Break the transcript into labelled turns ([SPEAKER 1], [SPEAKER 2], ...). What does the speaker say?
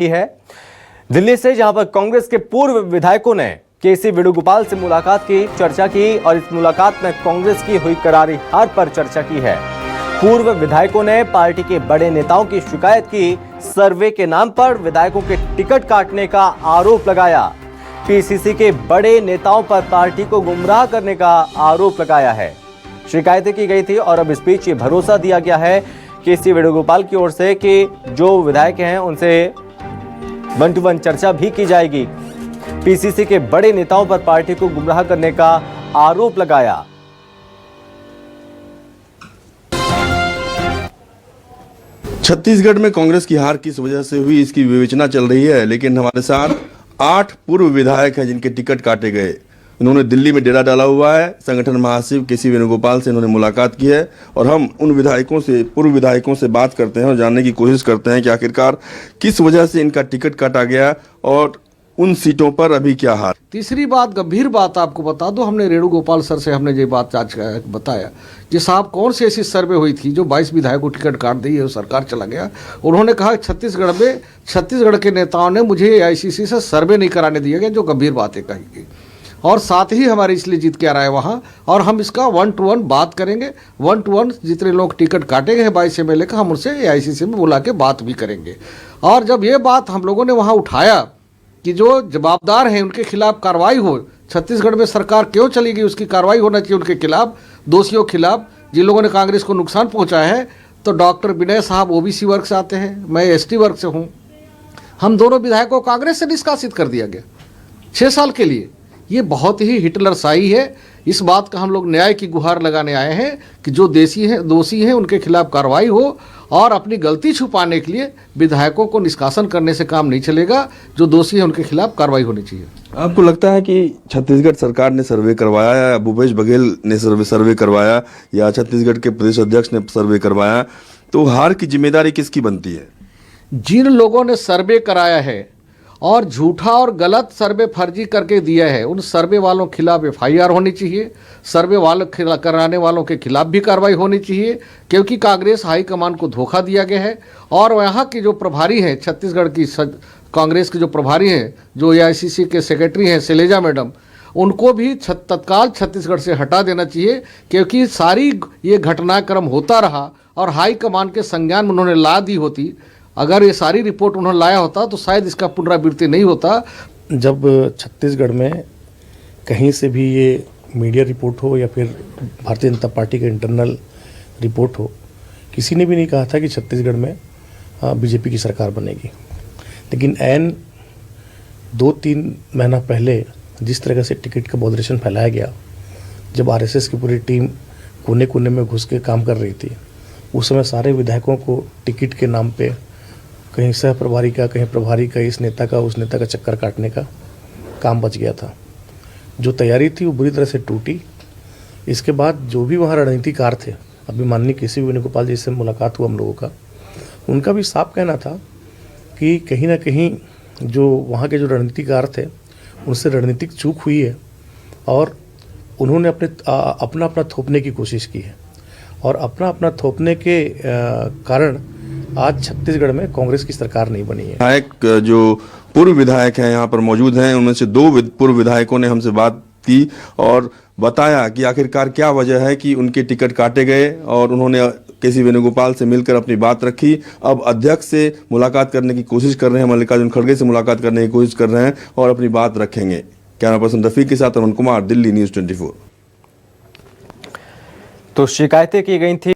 [SPEAKER 1] की है दिल्ली से, जहां पर कांग्रेस के पूर्व विधायकों ने केसी वेणुगोपाल से मुलाकात की, चर्चा की और इस मुलाकात में कांग्रेस की हुई करारी हार पर चर्चा की है। पूर्व विधायकों ने पार्टी के बड़े नेताओं की शिकायत की, सर्वे के नाम पर विधायकों के टिकट काटने का आरोप लगाया, पीसीसी के बड़े नेताओं पर पार्टी को गुमराह करने का आरोप लगाया है। शिकायतें की गई थी और अब इस बीच ये भरोसा दिया गया है केसी वेणुगोपाल की ओर से कि जो विधायक हैं उनसे 1-to-1 चर्चा भी की जाएगी। पीसीसी के बड़े नेताओं पर पार्टी को गुमराह करने का आरोप लगाया।
[SPEAKER 2] छत्तीसगढ़ में कांग्रेस की हार किस वजह से हुई, इसकी विवेचना चल रही है, लेकिन हमारे साथ 8 पूर्व विधायक हैं जिनके टिकट काटे गए। उन्होंने दिल्ली में डेरा डाला हुआ है। संगठन महासचिव केसी वेणुगोपाल से इन्होंने मुलाकात की है और हम उन विधायकों से, पूर्व विधायकों से बात करते हैं और जानने की कोशिश करते हैं कि आखिरकार किस वजह से इनका टिकट काटा गया और उन सीटों पर अभी क्या हार।
[SPEAKER 3] तीसरी बात, गंभीर बात आपको बता दो, हमने वेणुगोपाल सर से हमने ये बात आज बताया कि साहब कौन सी ऐसी सर्वे हुई थी जो 22 विधायक को टिकट काट दी है, सरकार चला गया। उन्होंने कहा छत्तीसगढ़ के नेताओं ने मुझे AICC से सर्वे नहीं कराने दिया गया, जो गंभीर बातें कही गई। और साथ ही हमारी इसलिए जीत के आ रहा है वहाँ, और हम इसका 1-to-1 बात करेंगे। 1-to-1 जितने लोग टिकट काटे गए हैं 22 MLA का, हम उनसे AICC में बुला के बात भी करेंगे। और जब ये बात हम लोगों ने वहाँ उठाया कि जो जवाबदार हैं उनके खिलाफ कार्रवाई हो, छत्तीसगढ़ में सरकार क्यों चली गई उसकी कार्रवाई होना चाहिए उनके खिलाफ, दोषियों के खिलाफ जिन लोगों ने कांग्रेस को नुकसान पहुंचाया है। तो डॉक्टर विनय साहब OBC वर्ग से आते हैं, मैं ST वर्ग से हूं। हम दोनों विधायकों को कांग्रेस से निष्कासित कर दिया गया 6 साल के लिए। ये बहुत ही हिटलरशाही है। इस बात का हम लोग न्याय की गुहार लगाने आए हैं कि जो दोषी हैं उनके खिलाफ कार्रवाई हो, और अपनी गलती छुपाने के लिए विधायकों को निष्कासन करने से काम नहीं चलेगा। जो दोषी है उनके खिलाफ कार्रवाई होनी चाहिए।
[SPEAKER 2] आपको लगता है कि छत्तीसगढ़ सरकार ने सर्वे करवाया या भूपेश बघेल ने सर्वे करवाया या छत्तीसगढ़ के प्रदेश अध्यक्ष ने सर्वे करवाया, तो हार की जिम्मेदारी किसकी बनती है? जिन
[SPEAKER 3] लोगों ने सर्वे कराया है और झूठा और गलत सर्वे फर्जी करके दिया है, उन सर्वे वालों के खिलाफ FIR होनी चाहिए। सर्वे कराने वालों के खिलाफ भी कार्रवाई होनी चाहिए, क्योंकि कांग्रेस हाईकमान को धोखा दिया गया है। और यहाँ की जो प्रभारी हैं, छत्तीसगढ़ की कांग्रेस के जो प्रभारी हैं, जो AICC के सेक्रेटरी हैं शैलेजा मैडम, उनको भी तत्काल छत्तीसगढ़ से हटा देना चाहिए, क्योंकि सारी ये घटनाक्रम होता रहा और हाईकमान के संज्ञान में उन्होंने ला दी होती। अगर ये सारी रिपोर्ट उन्होंने लाया होता तो शायद इसका पुनरावृत्ति नहीं होता।
[SPEAKER 4] जब छत्तीसगढ़ में कहीं से भी ये मीडिया रिपोर्ट हो या फिर भारतीय जनता पार्टी का इंटरनल रिपोर्ट हो, किसी ने भी नहीं कहा था कि छत्तीसगढ़ में BJP की सरकार बनेगी। लेकिन ऐन 2-3 महीना पहले जिस तरह से टिकट का बॉदरेशन फैलाया गया, जब RSS की पूरी टीम कोने कोने में घुस के काम कर रही थी, उस समय सारे विधायकों को टिकट के नाम पे कहीं सह प्रभारी का, कहीं प्रभारी का, इस नेता का उस नेता का चक्कर काटने का काम बच गया था। जो तैयारी थी वो बुरी तरह से टूटी। इसके बाद जो भी वहाँ रणनीतिकार थे, अभी माननीय केसी वेणुगोपाल जी से मुलाकात हुआ हम लोगों का, उनका भी साफ कहना था कि कहीं ना कहीं जो वहाँ के जो रणनीतिकार थे उनसे रणनीतिक चूक हुई है और उन्होंने अपना थोपने की कोशिश की है, और अपना थोपने के कारण आज छत्तीसगढ़ में कांग्रेस की सरकार नहीं बनी है।
[SPEAKER 2] विधायक जो पूर्व विधायक हैं यहाँ पर मौजूद हैं, उनमें से 2 पूर्व विधायकों ने हमसे बात की और बताया कि आखिरकार क्या वजह है कि उनके टिकट काटे गए, और उन्होंने केसी वेणुगोपाल से मिलकर अपनी बात रखी। अब अध्यक्ष से मुलाकात करने की कोशिश कर रहे हैं, मल्लिकार्जुन खड़गे से मुलाकात करने की कोशिश कर रहे हैं और अपनी बात रखेंगे। कैमरा पर्सन रफीक के साथ अरुण कुमार, दिल्ली न्यूज़ 24।
[SPEAKER 1] तो शिकायतें की गई थी।